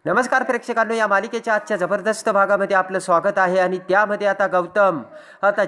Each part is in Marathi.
नमस्कार प्रेक्षकांनो, या मालिकेच्या आजच्या जबरदस्त भागामध्ये आपलं स्वागत आहे. आणि त्यामध्ये आता गौतम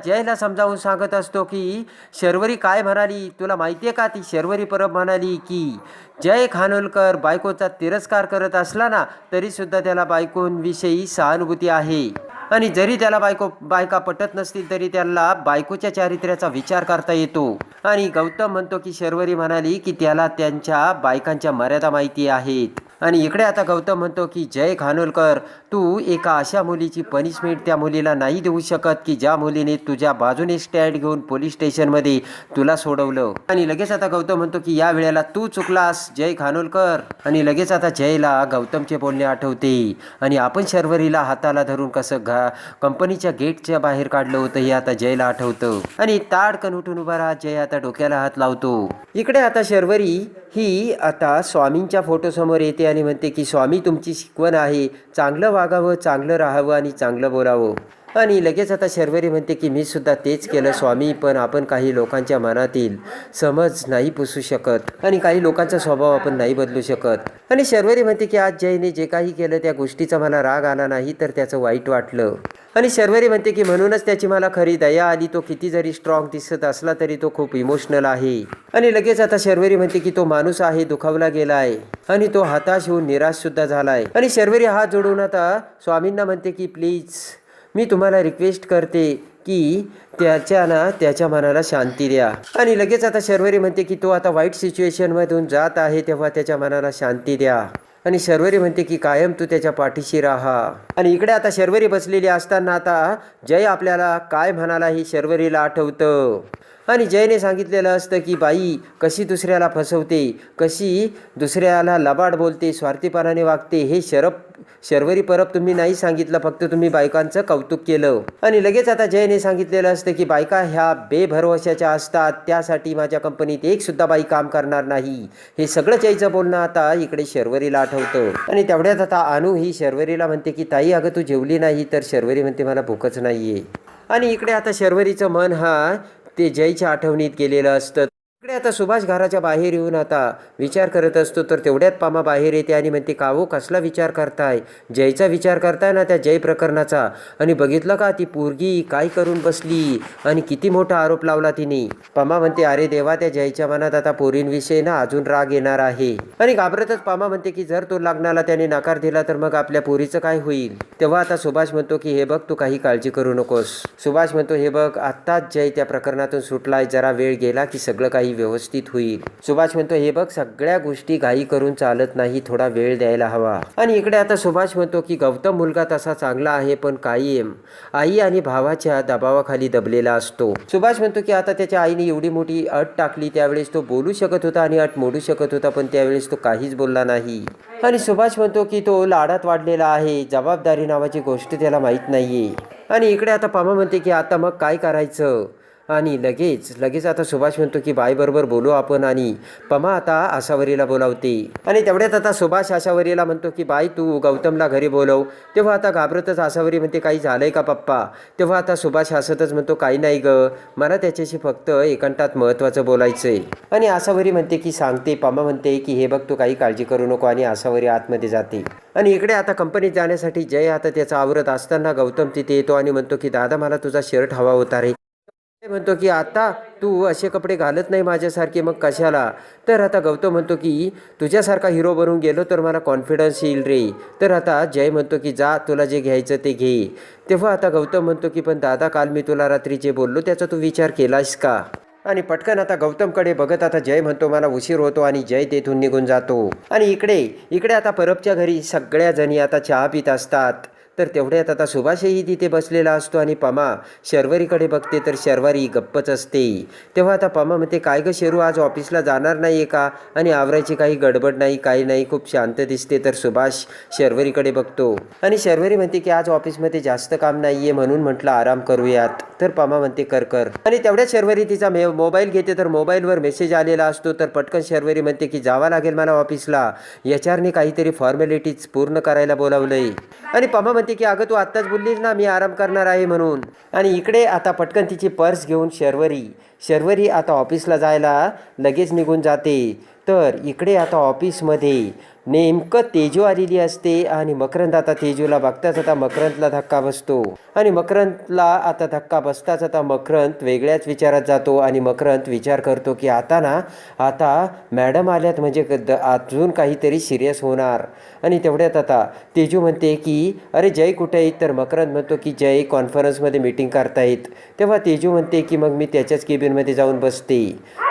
जयला समजावून सांगत असतो की शर्वरी काय म्हणाली तुला माहिती आहे का. ती शर्वरी परब म्हणाली की जय खानोलकर बायकोचा तिरस्कार करत असला ना तरीसुद्धा त्याला बायकोंविषयी सहानुभूती आहे. आणि जरी त्याला बायका पटत नसतील तरी त्याला बायकोच्या चारित्र्याचा विचार करता येतो. आणि गौतम म्हणतो की शर्वरी म्हणाली की त्याला त्यांच्या बायकांच्या मर्यादा माहिती आहेत. आणि इकडे आता गौतम म्हणतो की जय खानोलकर, तू एका अशा मुलीची पनिशमेंट त्या मुलीला नाही देऊ शकत की ज्या मुलीने तुझ्या बाजूने स्टँड घेऊन पोलीस स्टेशनमध्ये तुला सोडवलं. आणि लगेच आता गौतम म्हणतो की या वेळेला तू चुकलास जय खानोलकर. आणि लगेच आता जयला गौतमचे बोलणे आठवते. आणि आपण शर्वरीला हाताला धरून कसं कंपनीच्या गेटच्या बाहेर काढलं होतं हे आता जयला आठवतं. आणि ताडकन उठून उभा राहत जय आता डोक्याला हात लावतो. इकडे आता शर्वरी ही आता स्वामींच्या फोटोसमोर येते आणि म्हणते की स्वामी तुमची शिकवण आहे, चांगलं वागावं, चांगलं राहावं आणि चांगलं बोलावं. आणि लगेच आता शर्वरी म्हणते की मी सुद्धा तेच केलं स्वामी, पण आपण काही लोकांच्या मनातील समज नाही पुसू शकत आणि काही लोकांचा स्वभाव आपण नाही बदलू शकत. आणि शर्वरी म्हणते की आज जयने जे काही केलं त्या गोष्टीचा मला राग आला नाही तर त्याचं वाईट वाटलं. आणि शर्वरी म्हणते की म्हणूनच त्याची मला खरी दया आली. तो किती जरी स्ट्रॉंग दिसत असला तरी तो खूप इमोशनल आहे. आणि लगेच आता शर्वरी म्हणते की तो माणूस आहे दुखावला गेलाय आणि तो हताश होऊन निराश सुद्धा झालाय. आणि शर्वरी हात जोडून आता स्वामींना म्हणते की प्लीज मी तुम्हाला रिक्वेस्ट करते की त्याच्या मनाला शांती द्या. आणि लगेच आता शर्वरी म्हणते की तो आता वाईट सिच्युएशनमधून जात आहे तेव्हा त्याच्या मनाला शांती द्या. आणि शर्वरी म्हणते की कायम तू त्याच्या पाठीशी राहा. आणि इकडे आता शर्वरी बसलेली असताना आता जय आपल्याला काय म्हणाला ही शर्वरीला आठवतं. आणि जयने सांगितलेलं असतं की बाई कशी दुसऱ्याला फसवते, कशी दुसऱ्याला लबाड बोलते, स्वार्थीपणाने वागते, हे शर्वरी परब तुम्ही नाही सांगितलं, फक्त तुम्ही बायकांचं कौतुक केलं. आणि लगेच आता जयने सांगितलेलं असतं की बायका ह्या बेभरवशाच्या असतात, त्यासाठी माझ्या कंपनीत एक सुद्धा बाई काम करणार नाही. हे सगळं जयचं बोलणं आता इकडे शर्वरीला आठवतं. आणि तेवढ्यात आता अनु ही शर्वरीला म्हणते की ताई अगं तू जेवली नाही. तर शर्वरी म्हणते मला भूकच नाहीये. आणि इकडे आता शर्वरीचं मन ते जयच्या आठवणीत गेलेलं असतं. इकडे आता सुभाष घराच्या बाहेर येऊन आता विचार करत असतो. तर तेवढ्यात पामा बाहेर येते आणि म्हणते कावो कसला विचार करताय. जयचा विचार करताय ना, त्या जय प्रकरणाचा. आणि बघितलं का ती पोरगी काय करून बसली आणि किती मोठा आरोप लावला तिने. पामा म्हणते अरे देवा, त्या जयच्या मनात आता पोरींविषयी ना अजून राग येणार आहे. आणि घाबरतच पामा म्हणते की जर तो लग्नाला त्याने नकार दिला तर मग आपल्या पोरीचं काय होईल. तेव्हा आता सुभाष म्हणतो की हे बघ तू काही काळजी करू नकोस. सुभाष म्हणतो हे बघ आत्ताच जय त्या प्रकरणातून सुटलाय, जरा वेळ गेला की सगळं काही व्यवस्थित होईल. सुभाष म्हणतो हे बघ सगळ्या गोष्टी घाई करून चालत नाही, थोडा वेळ द्यायला हवा. आणि इकडे आता सुभाष म्हणतो की गौतम मुलगा तसा चांगला आहे पण कायम आई आणि भावाच्या दबावाखाली दबलेला असतो. सुभाष म्हणतो की आता त्याच्या आईने एवढी मोठी अट टाकली, त्यावेळेस तो बोलू शकत होता आणि अट मोडू शकत होता, पण त्यावेळेस तो काहीच बोलला नाही. आणि सुभाष म्हणतो की तो लाडात वाढलेला आहे, जबाबदारी नावाची गोष्ट त्याला माहीत नाहीये. आणि इकडे आता पामा म्हणते की आता मग काय करायचं. आणि लगेच आता सुभाष म्हणतो की बाईबरोबर बोलू आपण. आणि पमा आता आशावरीला बोलावते. आणि तेवढ्यात आता सुभाष आशावरीला म्हणतो की बाई तू गौतमला घरी बोलव. तेव्हा आता घाबरतच आशावरी म्हणते काही झालंय का पप्पा. तेव्हा आता सुभाष हसतच म्हणतो काही नाही ग, मला त्याच्याशी फक्त एकांतात महत्त्वाचं बोलायचंय. आणि आशावरी म्हणते की सांगते. पमा म्हणते की हे बघ तू काही काळजी करू नको. आणि आशावरी आतमध्ये जाते. आणि इकडे आता कंपनीत जाण्यासाठी जय आता त्याचा आवरत असताना गौतम तिथे येतो आणि म्हणतो की दादा मला तुझा शर्ट हवा होता रे. म्हणतो की आता तू असे कपडे घालत नाही माझ्यासारखे, मग कशाला. तर आता गौतम म्हणतो की तुझ्यासारखा हिरो बनून गेलो तर मला कॉन्फिडन्स येईल रे. तर आता जय म्हणतो की जा तुला जे घ्यायचं ते घे. तेव्हा आता गौतम म्हणतो की पण दादा काल मी तुला रात्री जे बोललो त्याचा तू विचार केलास का. आणि पटकन आता गौतमकडे बघत आता जय म्हणतो मला उशीर होतो आणि जय तेथून निघून जातो. आणि इकडे आता परबच्या घरी सगळ्या जणी आता चहा पित असतात. तर तेवढ्यात आता सुभाषही तिथे बसलेला असतो. आणि पमा शर्वरीकडे बघते तर शर्वरी गप्पच असते. तेव्हा आता पमा म्हणते काय ग शेरू आज ऑफिसला जाणार नाही आहे का. आणि आवरायची काही गडबड नाही, काही नाही, खूप शांत दिसते. तर सुभाष शर्वरीकडे बघतो आणि शर्वरी म्हणते की आज ऑफिसमध्ये जास्त काम नाही आहे म्हणून म्हटलं आराम करूयात. तर पमा म्हणते कर. आणि तेवढ्यात शर्वरी तिचा मोबाईल घेते. तर मोबाईलवर मेसेज आलेला असतो. तर पटकन शर्वरी म्हणते की जावं लागेल मला ऑफिसला, HR ने काहीतरी फॉर्मॅलिटीज पूर्ण करायला बोलावलंय. आणि पमा म्हणते की अगं तू आत्ताच बोललीस ना मी आराम करणार आहे म्हणून. आणि इकडे आता पटकन तिची पर्स घेऊन शर्वरी आता ऑफिसला जायला लगेच निघून जाते. तर इकडे आता ऑफिसमध्ये नेमकं तेजू आलेली असते आणि मकरंद आता तेजूला बघताच आता मकरंदला धक्का बसतो आणि मकरंदला आता धक्का बसताच आता मकरंद वेगळ्याच विचारात जातो आणि मकरंद विचार करतो की आता मॅडम आल्यात म्हणजे अजून काहीतरी सिरियस होणार. आणि तेवढ्यात आता तेजू म्हणते की अरे जय कुठे आहेत, तर मकरंद म्हणतो की जय कॉन्फरन्समध्ये मीटिंग करतायत. तेव्हा तेजू म्हणते की मग मी त्याच्याच केबिनमध्ये जाऊन बसते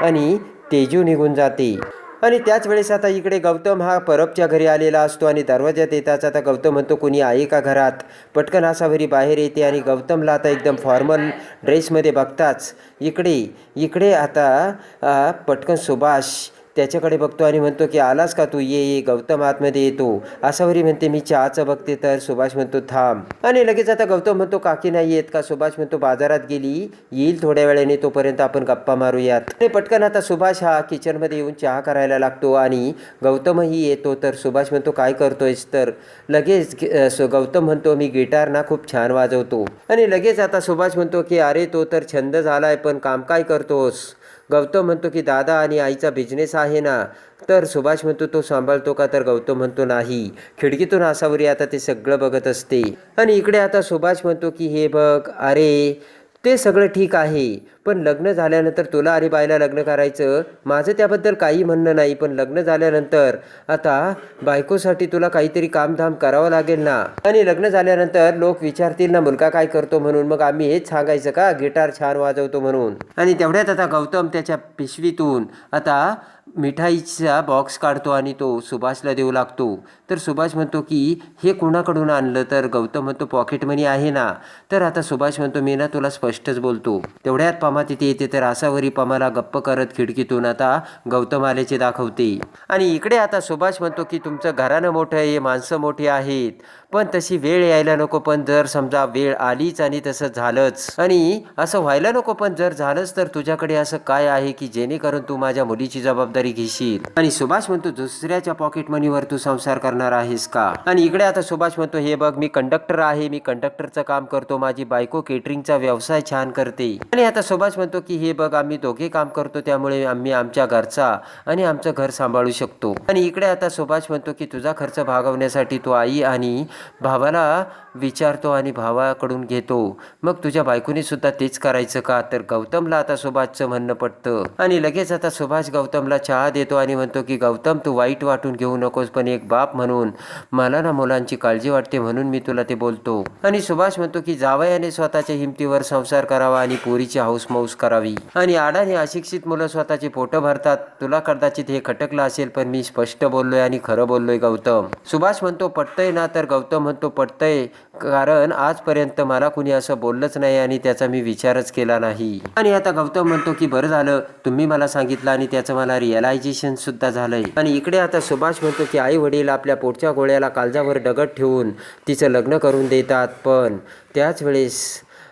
आणि तेजू निघून जाते. आणि त्याच वेळेस आता इकडे गौतम हा परबच्या घरी आलेला असतो आणि दरवाज्यात येताच आता गौतम म्हणतो कुणी आहे का घरात. पटकन आसावरी बाहेर येते आणि गौतमला आता एकदम फॉर्मल ड्रेसमध्ये बघताच इकडे आता पटकन सुभाष त्याच्याकडे बघतो आणि म्हणतो की आलास का तू, ये. गौतम आतमध्ये येतो. आसावरी म्हणते मी चहाचं बघते, तर सुभाष म्हणतो थांब. आणि लगेच आता गौतम म्हणतो काकी नाही येत का. सुभाष म्हणतो बाजारात गेली, येईल थोड्या वेळाने, तोपर्यंत आपण गप्पा मारूयात. आणि पटकन आता सुभाष हा किचनमध्ये येऊन चहा करायला लागतो आणि गौतमही येतो. तर सुभाष म्हणतो काय करतोयस, तर लगेच गौतम म्हणतो मी गिटार ना खूप छान वाजवतो. आणि लगेच आता सुभाष म्हणतो की अरे तो तर छंद झालाय, पण काम काय करतोस. गौतम म्हणतो की दादा आणि आईचा बिझनेस आहे ना. तर सुभाष म्हणतो तो सांभाळतो का, तर गौतम म्हणतो नाही. खिडकीतून आसावरी आता ते सगळं बघत असते आणि इकडे आता सुभाष म्हणतो की हे बघ, अरे ते सगळं ठीक आहे, पण लग्न झाल्यानंतर तुला आणि बाईला लग्न करायचं, माझं त्याबद्दल काही म्हणणं नाही, पण लग्न झाल्यानंतर आता बायकोसाठी तुला काहीतरी कामधाम करावं लागेल ना. आणि लग्न झाल्यानंतर लोक विचारतील ना मुलगा काय करतो म्हणून, मग आम्ही हेच सांगायचं का गिटार छान वाजवतो म्हणून. आणि तेवढ्यात आता गौतम त्याच्या पिशवीतून आता मिठाईचा बॉक्स काढतो आणि तो सुभाषला देऊ लागतो. तर सुभाष म्हणतो की हे कोणाकडून आणलं, तर गौतम म्हणतो पॉकेट मनी आहे ना. तर आता सुभाष म्हणतो मी ना तुला स्पष्टच बोलतो. तेवढ्यात पमा तिथे येते, तर आसावरी पमाला गप्प करत खिडकीतून आता गौतम आल्याचे दाखवते. आणि इकडे आता सुभाष म्हणतो की तुमचं घराणं मोठं आहे, माणसं मोठी आहेत, पण तशी वेळ यायला नको. पण जर समजा वेळ आलीच आणि तसं झालंच आणि असं व्हायला नको, पण जर झालंच तर तुझ्याकडे असं काय आहे की जेणेकरून तू माझ्या मुलीची जबाबदारी घेशील. आणि सुभाष म्हणतो दुसऱ्याच्या पॉकेट मनीवर तू संसार करणार आहेस का. आणि इकडे आता सुभाष म्हणतो हे बघ मी कंडक्टर आहे, मी कंडक्टरचं काम करतो, माझी बायको केटरिंगचा व्यवसाय छान करते. आणि आता सुभाष म्हणतो की हे बघ आम्ही दोघे काम करतो, त्यामुळे आम्ही आमच्या घरचा आणि आमचं घर सांभाळू शकतो. आणि इकडे आता सुभाष म्हणतो की तुझा खर्च भागवण्यासाठी तू आई आणि भावाला विचारतो आणि भावाकडून घेतो, मग तुझ्या बायकोने सुद्धा तेच करायचं का. तर गौतमला आता सुभाषचं म्हणणं पटतं आणि लगेच आता सुभाष गौतमला चहा देतो आणि म्हणतो की गौतम तू वाईट वाटून घेऊ नकोस, पण एक बाप म्हणून मला ना मुलांची काळजी वाटते, म्हणून मी तुला ते बोलतो. आणि सुभाष म्हणतो की जावयाने स्वतःच्या हिमतीवर संसार करावा आणि पोरीची हौसमौस करावी. आणि आडाने अशिक्षित मुलं स्वतःची पोटं भरतात. तुला कदाचित हे खटकलं असेल, पण मी स्पष्ट बोललोय आणि खरं बोललोय गौतम. सुभाष म्हणतो पटतंय ना. तर गौतम म्हणतो पटतंय, कारण आजपर्यंत मला कुणी असं बोललंच नाही आणि त्याचा मी विचारच केला नाही. आणि आता गौतम म्हणतो की बरं झालं तुम्ही मला सांगितलं आणि त्याचं मला रिअलायझेशन सुद्धा झालंय. आणि इकडे आता सुभाष म्हणतो की आई वडील आपल्या पोटच्या गोळ्याला काळजावर दगड ठेवून तिचं लग्न करून देतात, पण त्याच वेळेस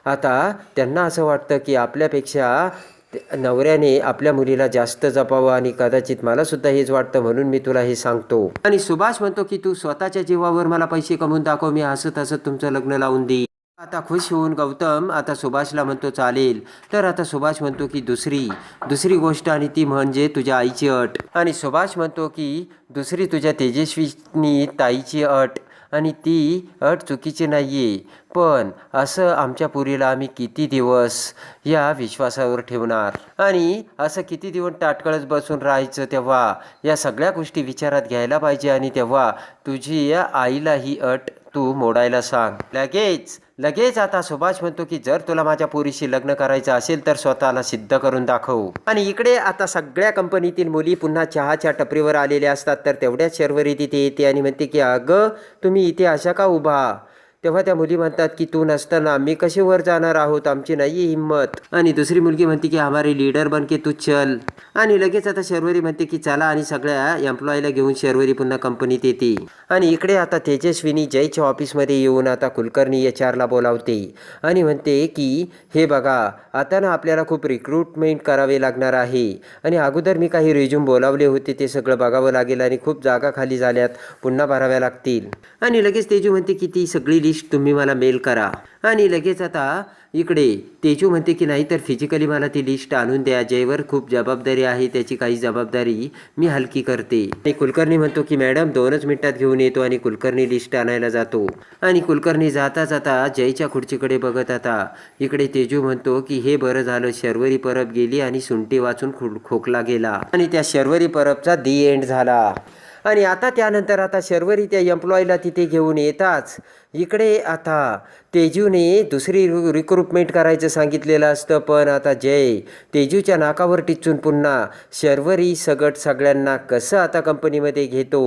आता त्यांना असं वाटतं की आपल्यापेक्षा नवऱ्याने आपल्या मुलीला जास्त जपावं आणि कदाचित मला सुद्धा हेच वाटतं, म्हणून मी तुला हे सांगतो. आणि सुभाष म्हणतो की तू स्वतःच्या जीवावर मला पैसे कमवून दाखव, मी हसत हसत तुमचं लग्न लावून देईन. आता खुश होऊन गौतम आता सुभाषला म्हणतो चालेल. तर आता सुभाष म्हणतो की दुसरी गोष्ट, आणि ती म्हणजे तुझ्या आईची अट. आणि सुभाष म्हणतो की दुसरी तुझ्या तेजस्विनी ताईची अट, आणि ती अट चुकीची नाही आहे, पण असं आमच्या पुरीला आम्ही किती दिवस या विश्वासावर ठेवणार आणि असं किती दिवस ताटकळत बसून राहायचं. तेव्हा या सगळ्या गोष्टी विचारात घ्यायला पाहिजे आणि तेव्हा तुझी या आईला ही अट तू मोडायला सांग. लगेच आता सुभाष म्हणतो की जर तुला माझ्या पोरीशी लग्न करायचं असेल तर स्वतःला सिद्ध करून दाखव. आणि इकडे आता सगळ्या कंपनीतील मुली पुन्हा चहाच्या टपरीवर आलेल्या असतात. तर तेवढ्याच शर्वरी तिथे येते आणि म्हणते की अगं तुम्ही इथे अशा का उभा. तेव्हा त्या मुली म्हणतात की तू नसताना आम्ही कसे वर जाणार आहोत, आमची नाही हिंमत. आणि दुसरी मुलगी म्हणते की हमारे लीडर बन के तू चल. आणि लगेच आता शर्वरी म्हणते की चला, आणि सगळ्या एम्प्लॉईला घेऊन शर्वरी पुन्हा कंपनीत येते. आणि इकडे आता तेजस्विनी जयच्या ऑफिसमध्ये येऊन आता कुलकर्णी HR ला बोलावते आणि म्हणते की हे बघा आता ना आपल्याला खूप रिक्रुटमेंट करावे लागणार आहे आणि अगोदर मी काही रिझ्यूम बोलावले होते ते सगळं बघावं लागेल आणि खूप जागा खाली झाल्यात, पुन्हा भराव्या लागतील. आणि लगेच तेजू म्हणते की ती सगळी लिस्ट लिस्ट तुम्ही मला मेल करा. आणि लगेच आता इकडे तेजू म्हणते की नाही तर फिजिकली मला ती लिस्ट आणून द्या. जयवर खूप जबाबदारी आहे, त्याची काही जबाबदारी मी हलकी करते. आणि कुलकर्णी म्हणतो की मॅडम 2च मिनिटात घेऊन येतो. आणि कुलकर्णी लिस्ट आणायला जातो. आणि कुलकर्णी जाता जाता जयच्या खुर्चीकडे बघत आता इकडे तेजू म्हणतो की हे बरं झालं, शर्वरी परब गेली आणि सुंटी वाचून खोकला गेला. आणि त्या शर्वरी परबचा दी एंड झाला. आणि आता त्यानंतर आता शर्वरी त्या एम्प्लॉईला तिथे घेऊन येताच इकडे आता तेजूने दुसरी रिक्रुटमेंट करायचं सांगितलेलं असतं. पण आता जय तेजूच्या नाकावर टिचून पुन्हा शर्वरी सगळ्यांना कसं आता कंपनीमध्ये घेतो.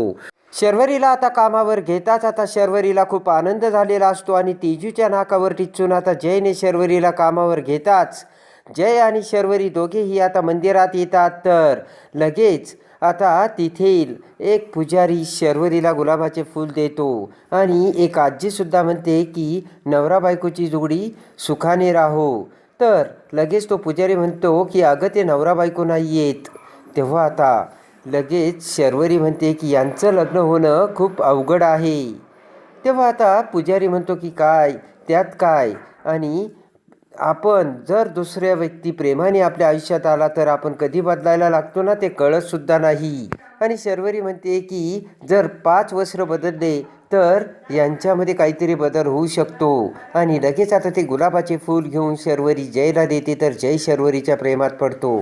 शर्वरीला आता कामावर घेताच आता शर्वरीला खूप आनंद झालेला असतो. आणि तेजूच्या नाकावर टिचून आता जयने शर्वरीला कामावर घेताच जय आणि शर्वरी दोघेही आता मंदिरात येतात. तर लगेच आता तिथेल एक पुजारी शर्वरीला गुलाबाचे फूल देतो. आणि एक आजीसुद्धा म्हणते की नवरा बायकोची जोडी सुखाने राहो. तर लगेच तो पुजारी म्हणतो की अगं ते नवरा बायको नाही आहेत. तेव्हा आता लगेच शर्वरी म्हणते की यांचं लग्न होणं खूप अवघड आहे. तेव्हा आता पुजारी म्हणतो की काय त्यात काय, आणि आपण जर दुसऱ्या व्यक्ती प्रेमाने आपल्या आयुष्यात आला तर आपण कधी बदलायला लागतो ना ते कळतसुद्धा नाही. आणि शर्वरी म्हणते की जर 5 वस्त्र बदलले तर यांच्यामध्ये काहीतरी बदल होऊ शकतो. आणि लगेच आता ते गुलाबाचे फूल घेऊन शर्वरी जयला देते. तर जय शर्वरीच्या प्रेमात पडतो.